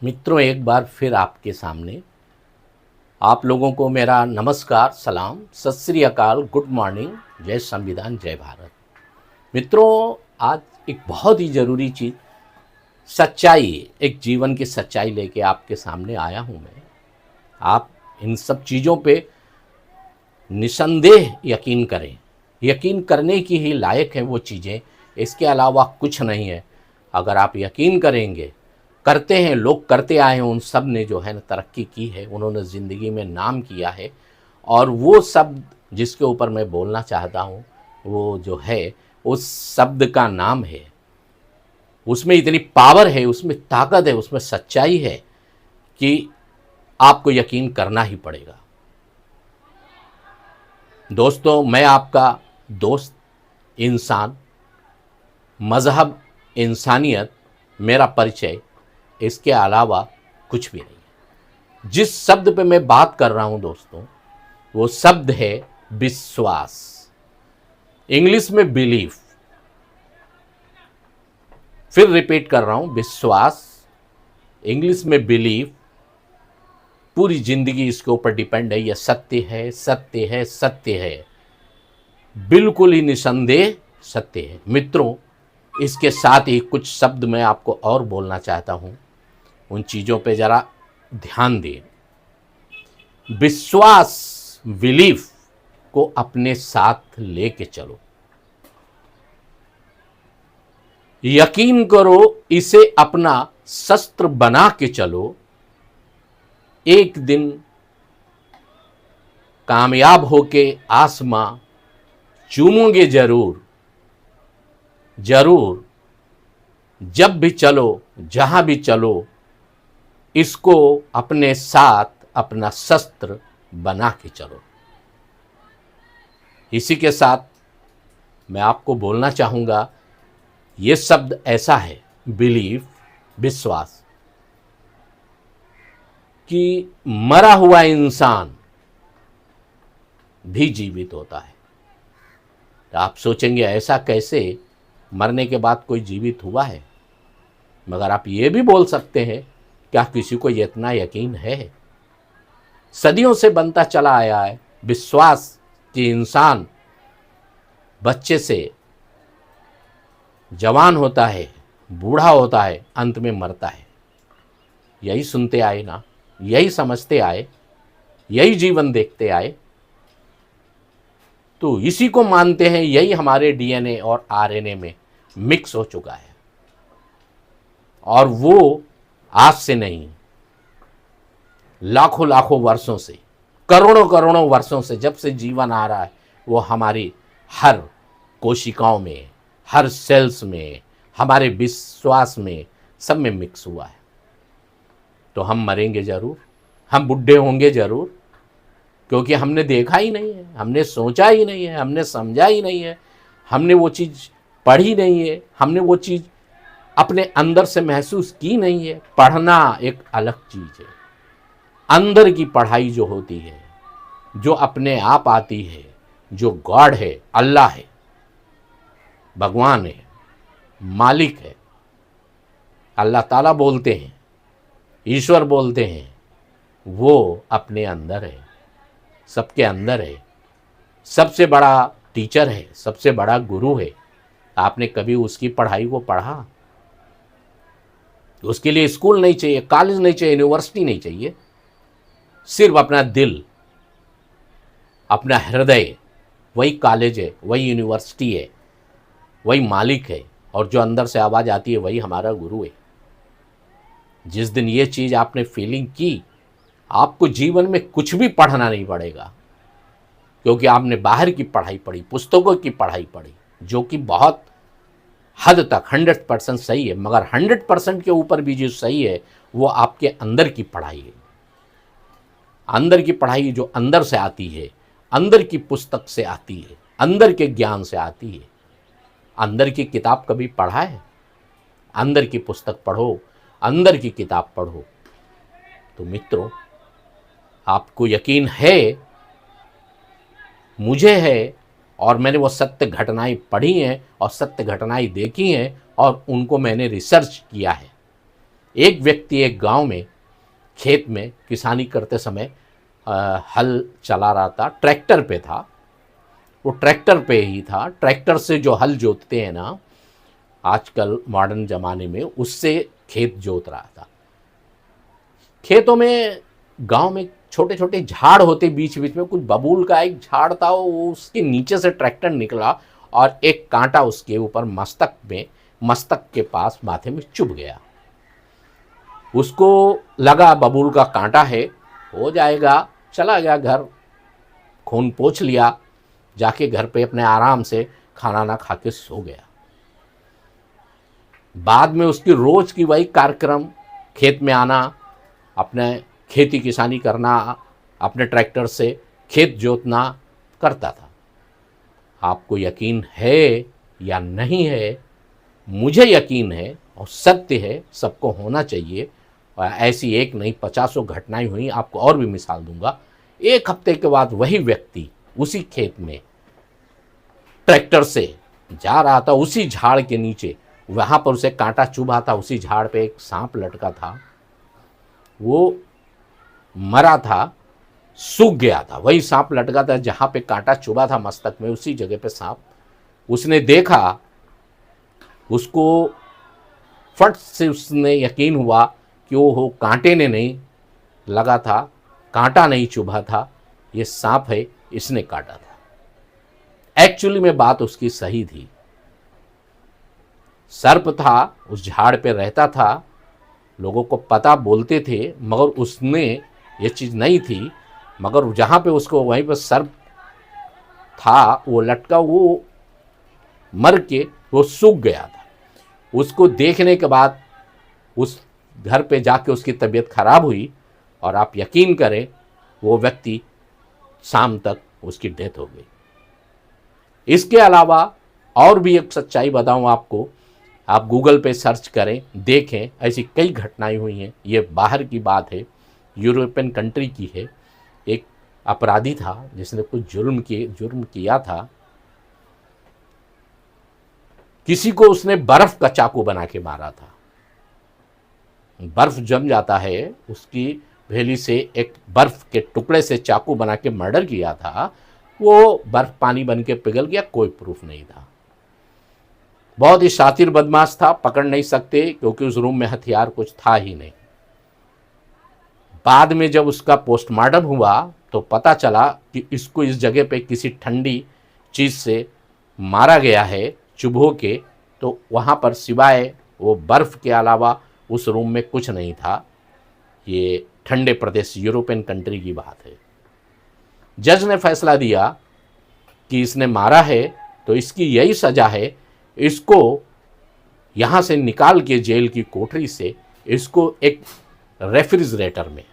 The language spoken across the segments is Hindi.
मित्रों, एक बार फिर आपके सामने आप लोगों को मेरा नमस्कार, सलाम, सत श्री अकाल, गुड मॉर्निंग, जय संविधान, जय भारत। मित्रों, आज एक बहुत ही ज़रूरी चीज़, सच्चाई, एक जीवन की सच्चाई लेके आपके सामने आया हूँ मैं। आप इन सब चीज़ों पे निसंदेह यकीन करें। यकीन करने की ही लायक है वो चीज़ें, इसके अलावा कुछ नहीं है। अगर आप यकीन करेंगे, करते हैं, लोग करते आए हैं, उन सब ने जो है ना तरक्की की है, उन्होंने ज़िंदगी में नाम किया है। और वो शब्द जिसके ऊपर मैं बोलना चाहता हूँ, वो जो है उस शब्द का नाम है, उसमें इतनी पावर है, उसमें ताकत है, उसमें सच्चाई है कि आपको यकीन करना ही पड़ेगा। दोस्तों, मैं आपका दोस्त, इंसान, मज़हब, इंसानियत मेरा परिचय, इसके अलावा कुछ भी नहीं है। जिस शब्द पे मैं बात कर रहा हूं दोस्तों, वो शब्द है विश्वास। इंग्लिश में बिलीफ। फिर रिपीट कर रहा हूं, विश्वास, इंग्लिश में बिलीफ। पूरी जिंदगी इसके ऊपर डिपेंड है। यह सत्य है, सत्य है, सत्य है, बिल्कुल ही निसंदेह सत्य है। मित्रों, इसके साथ ही कुछ शब्द मैं आपको और बोलना चाहता हूं, उन चीज़ों पे ज़रा ध्यान दें। विश्वास, बिलीफ को अपने साथ लेके चलो। यकीन करो, इसे अपना शस्त्र बना के चलो। एक दिन कामयाब होके आसमां चूमोगे जरूर। जरूर, जब भी चलो, जहां भी चलो, इसको अपने साथ अपना शस्त्र बना के चलो। इसी के साथ मैं आपको बोलना चाहूँगा, ये शब्द ऐसा है, बिलीफ, विश्वास, कि मरा हुआ इंसान भी जीवित होता है। तो आप सोचेंगे ऐसा कैसे, मरने के बाद कोई जीवित हुआ है? मगर आप ये भी बोल सकते हैं, क्या किसी को इतना यकीन है? सदियों से बनता चला आया है विश्वास कि इंसान बच्चे से जवान होता है, बूढ़ा होता है, अंत में मरता है। यही सुनते आए ना, यही समझते आए, यही जीवन देखते आए, तो इसी को मानते हैं। यही हमारे डीएनए और आरएनए में मिक्स हो चुका है। और वो आज से नहीं, लाखों लाखों वर्षों से, करोड़ों करोड़ों वर्षों से, जब से जीवन आ रहा है, वो हमारी हर कोशिकाओं में, हर सेल्स में, हमारे विश्वास में, सब में मिक्स हुआ है। तो हम मरेंगे जरूर, हम बुढ़े होंगे जरूर, क्योंकि हमने देखा ही नहीं है, हमने सोचा ही नहीं है, हमने समझा ही नहीं है, हमने वो चीज़ पढ़ी नहीं है, हमने वो चीज़ अपने अंदर से महसूस की नहीं है। पढ़ना एक अलग चीज़ है, अंदर की पढ़ाई जो होती है, जो अपने आप आती है, जो गॉड है, अल्लाह है, भगवान है, मालिक है, अल्लाह ताला बोलते हैं, ईश्वर बोलते हैं, वो अपने अंदर है, सबके अंदर है, सबसे बड़ा टीचर है, सबसे बड़ा गुरु है। आपने कभी उसकी पढ़ाई को पढ़ा? उसके लिए स्कूल नहीं चाहिए, कॉलेज नहीं चाहिए, यूनिवर्सिटी नहीं चाहिए। सिर्फ अपना दिल, अपना हृदय, वही कॉलेज है, वही यूनिवर्सिटी है, वही मालिक है। और जो अंदर से आवाज़ आती है, वही हमारा गुरु है। जिस दिन ये चीज़ आपने फीलिंग की, आपको जीवन में कुछ भी पढ़ना नहीं पड़ेगा, क्योंकि आपने बाहर की पढ़ाई पढ़ी, पुस्तकों की पढ़ाई पढ़ी, जो कि बहुत हद तक 100% सही है, मगर 100% के ऊपर भी जो सही है, वो आपके अंदर की पढ़ाई है। अंदर की पढ़ाई जो अंदर से आती है, अंदर की पुस्तक से आती है, अंदर के ज्ञान से आती है। अंदर की किताब कभी पढ़ा है? अंदर की पुस्तक पढ़ो, अंदर की किताब पढ़ो। तो मित्रों, आपको यकीन है, मुझे है, और मैंने वो सत्य घटनाएं पढ़ी हैं और सत्य घटनाएं देखी हैं, और उनको मैंने रिसर्च किया है। एक व्यक्ति एक गांव में खेत में किसानी करते समय हल चला रहा था, ट्रैक्टर पे था। वो ट्रैक्टर पे ही था, ट्रैक्टर से जो हल जोतते हैं ना आजकल मॉडर्न ज़माने में, उससे खेत जोत रहा था। खेतों में गांव में छोटे छोटे झाड़ होते, बीच बीच में कुछ बबूल का एक झाड़ था, वो उसके नीचे से ट्रैक्टर निकला और एक कांटा उसके ऊपर मस्तक के पास माथे में चुभ गया। उसको लगा बबूल का कांटा है, हो जाएगा, चला गया घर, खून पोंछ लिया, जाके घर पे अपने आराम से खाना ना खा के सो गया। बाद में उसकी रोज की वही कार्यक्रम, खेत में आना, अपने खेती किसानी करना, अपने ट्रैक्टर से खेत जोतना करता था। आपको यकीन है या नहीं है, मुझे यकीन है और सत्य है, सबको होना चाहिए। और ऐसी एक नहीं 50 घटनाएं हुई, आपको और भी मिसाल दूंगा। एक हफ्ते के बाद वही व्यक्ति उसी खेत में ट्रैक्टर से जा रहा था, उसी झाड़ के नीचे, वहाँ पर उसे कांटा चुभा था, उसी झाड़ पे एक सांप लटका था, वो मरा था, सूख गया था। वही सांप लटका था जहाँ पे कांटा चुभा था मस्तक में, उसी जगह पे सांप। उसने देखा, उसको फट से उसने यकीन हुआ कि वो हो कांटे ने नहीं लगा था, कांटा नहीं चुभा था, ये सांप है, इसने काटा था। एक्चुअली में बात उसकी सही थी। सर्प था, उस झाड़ पे रहता था, लोगों को पता बोलते थे, मगर उसने ये चीज़ नहीं थी। मगर जहाँ पे उसको वहीं पर सर्प था, वो लटका, वो मर के वो सूख गया था। उसको देखने के बाद उस घर पे जाके उसकी तबीयत खराब हुई और आप यकीन करें वो व्यक्ति शाम तक उसकी डेथ हो गई। इसके अलावा और भी एक सच्चाई बताऊं आपको, आप गूगल पे सर्च करें, देखें, ऐसी कई घटनाएं हुई हैं। ये बाहर की बात है, यूरोपियन कंट्री की है। एक अपराधी था जिसने कुछ जुर्म किया था। किसी को उसने बर्फ का चाकू बना के मारा था। बर्फ जम जाता है, उसकी भेली से एक बर्फ के टुकड़े से चाकू बना के मर्डर किया था। वो बर्फ पानी बन के पिघल गया, कोई प्रूफ नहीं था। बहुत ही शातिर बदमाश था, पकड़ नहीं सकते क्योंकि उस रूम में हथियार कुछ था ही नहीं। बाद में जब उसका पोस्टमार्टम हुआ तो पता चला कि इसको इस जगह पे किसी ठंडी चीज़ से मारा गया है, चुभो के। तो वहाँ पर सिवाय वो बर्फ़ के अलावा उस रूम में कुछ नहीं था। ये ठंडे प्रदेश, यूरोपियन कंट्री की बात है। जज ने फैसला दिया कि इसने मारा है तो इसकी यही सज़ा है, इसको यहाँ से निकाल के जेल की कोठरी से इसको एक रेफ्रिजरेटर में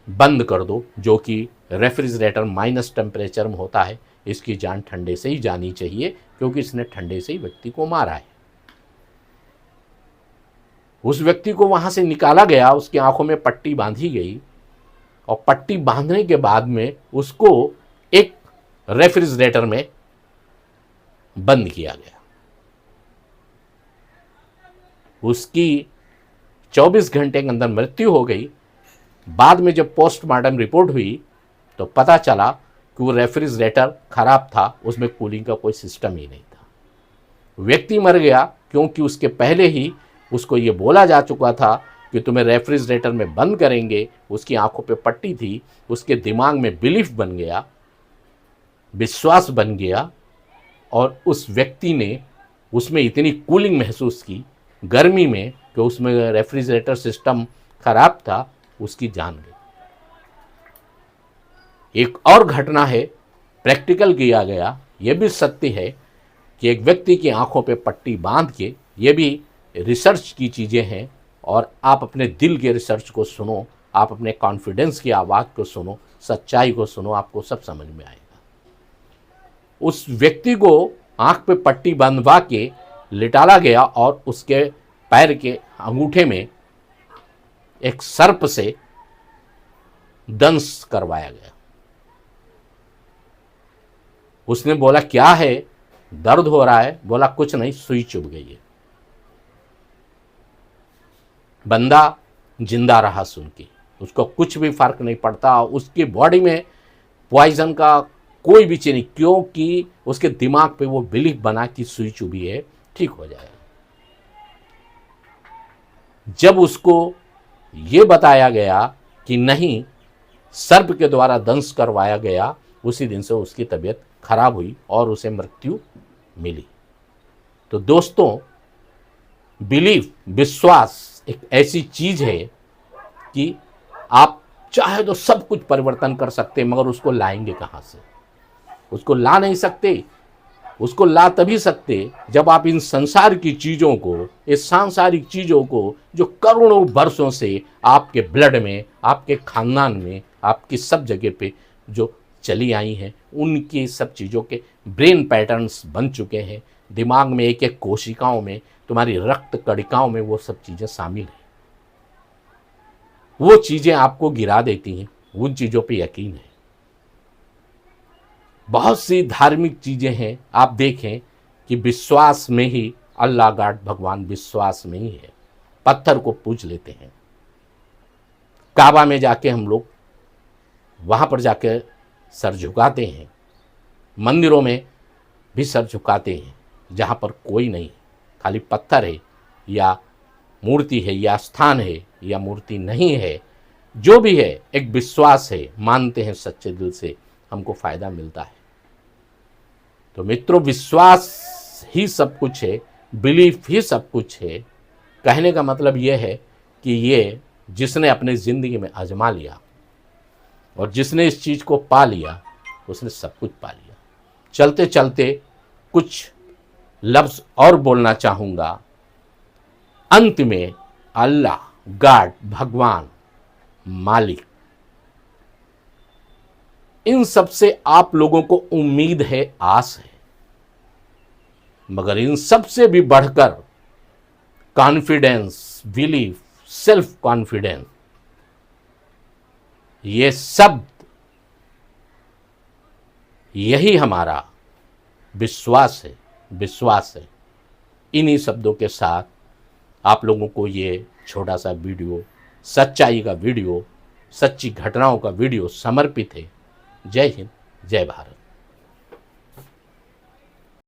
बंद कर दो, जो कि रेफ्रिजरेटर माइनस टेम्परेचर में होता है। इसकी जान ठंडे से ही जानी चाहिए क्योंकि इसने ठंडे से ही व्यक्ति को मारा है। उस व्यक्ति को वहाँ से निकाला गया, उसकी आंखों में पट्टी बांधी गई और पट्टी बांधने के बाद में उसको एक रेफ्रिजरेटर में बंद किया गया। उसकी 24 घंटे के अंदर मृत्यु हो गई। बाद में जब पोस्टमार्टम रिपोर्ट हुई तो पता चला कि वो रेफ्रिजरेटर खराब था, उसमें कूलिंग का कोई सिस्टम ही नहीं था। व्यक्ति मर गया क्योंकि उसके पहले ही उसको ये बोला जा चुका था कि तुम्हें रेफ्रिजरेटर में बंद करेंगे। उसकी आंखों पे पट्टी थी, उसके दिमाग में बिलीफ बन गया, विश्वास बन गया और उस व्यक्ति ने उसमें इतनी कूलिंग महसूस की गर्मी में कि उसमें रेफ्रिजरेटर सिस्टम खराब था, उसकी जान गई। एक और घटना है, प्रैक्टिकल किया गया, यह भी सत्य है कि एक व्यक्ति की आंखों पे पट्टी बांध के, ये भी रिसर्च की चीज़ें हैं और आप अपने दिल के रिसर्च को सुनो, आप अपने कॉन्फिडेंस की आवाज़ को सुनो, सच्चाई को सुनो, आपको सब समझ में आएगा। उस व्यक्ति को आंख पे पट्टी बंधवा के लिटाला गया और उसके पैर के अंगूठे में एक सर्प से दंश करवाया गया। उसने बोला क्या है, दर्द हो रहा है? बोला कुछ नहीं, सुई चुभ गई है। बंदा जिंदा रहा सुन के, उसको कुछ भी फर्क नहीं पड़ता, उसकी बॉडी में पॉइजन का कोई भी चीज नहीं, क्योंकि उसके दिमाग पे वो बिलीफ बना कि सुई चुभी है, ठीक हो जाएगा। जब उसको ये बताया गया कि नहीं, सर्प के द्वारा दंश करवाया गया, उसी दिन से उसकी तबीयत खराब हुई और उसे मृत्यु मिली। तो दोस्तों, बिलीफ, विश्वास एक ऐसी चीज है कि आप चाहे तो सब कुछ परिवर्तन कर सकते, मगर उसको लाएंगे कहां से? उसको ला नहीं सकते। उसको ला तभी सकते जब आप इन संसार की चीज़ों को, इस सांसारिक चीज़ों को जो करोड़ों वर्षों से आपके ब्लड में, आपके खानदान में, आपकी सब जगह पे जो चली आई हैं, उनकी सब चीज़ों के ब्रेन पैटर्न्स बन चुके हैं। दिमाग में एक एक कोशिकाओं में, तुम्हारी रक्त कणिकाओं में वो सब चीज़ें शामिल हैं। वो चीज़ें आपको गिरा देती हैं, उन चीज़ों पे यकीन है। बहुत सी धार्मिक चीज़ें हैं, आप देखें कि विश्वास में ही अल्लाह गॉड भगवान विश्वास में ही है। पत्थर को पूज लेते हैं, काबा में जाके हम लोग वहाँ पर जाके सर झुकाते हैं, मंदिरों में भी सर झुकाते हैं जहाँ पर कोई नहीं, खाली पत्थर है या मूर्ति है या स्थान है या मूर्ति नहीं है, जो भी है एक विश्वास है, मानते हैं सच्चे दिल से, हमको फ़ायदा मिलता है। तो मित्रों, विश्वास ही सब कुछ है, बिलीफ ही सब कुछ है। कहने का मतलब यह है कि ये जिसने अपनी ज़िंदगी में आजमा लिया और जिसने इस चीज़ को पा लिया, उसने सब कुछ पा लिया। चलते चलते कुछ लफ्ज़ और बोलना चाहूँगा। अंत में अल्लाह, गॉड, भगवान, मालिक, इन सब से आप लोगों को उम्मीद है, आस है, मगर इन सब से भी बढ़कर कॉन्फिडेंस, बिलीफ, सेल्फ कॉन्फिडेंस, ये शब्द, यही हमारा विश्वास है, विश्वास है। इन्हीं शब्दों के साथ आप लोगों को ये छोटा सा वीडियो, सच्चाई का वीडियो, सच्ची घटनाओं का वीडियो समर्पित है। जय हिंद, जय भारत।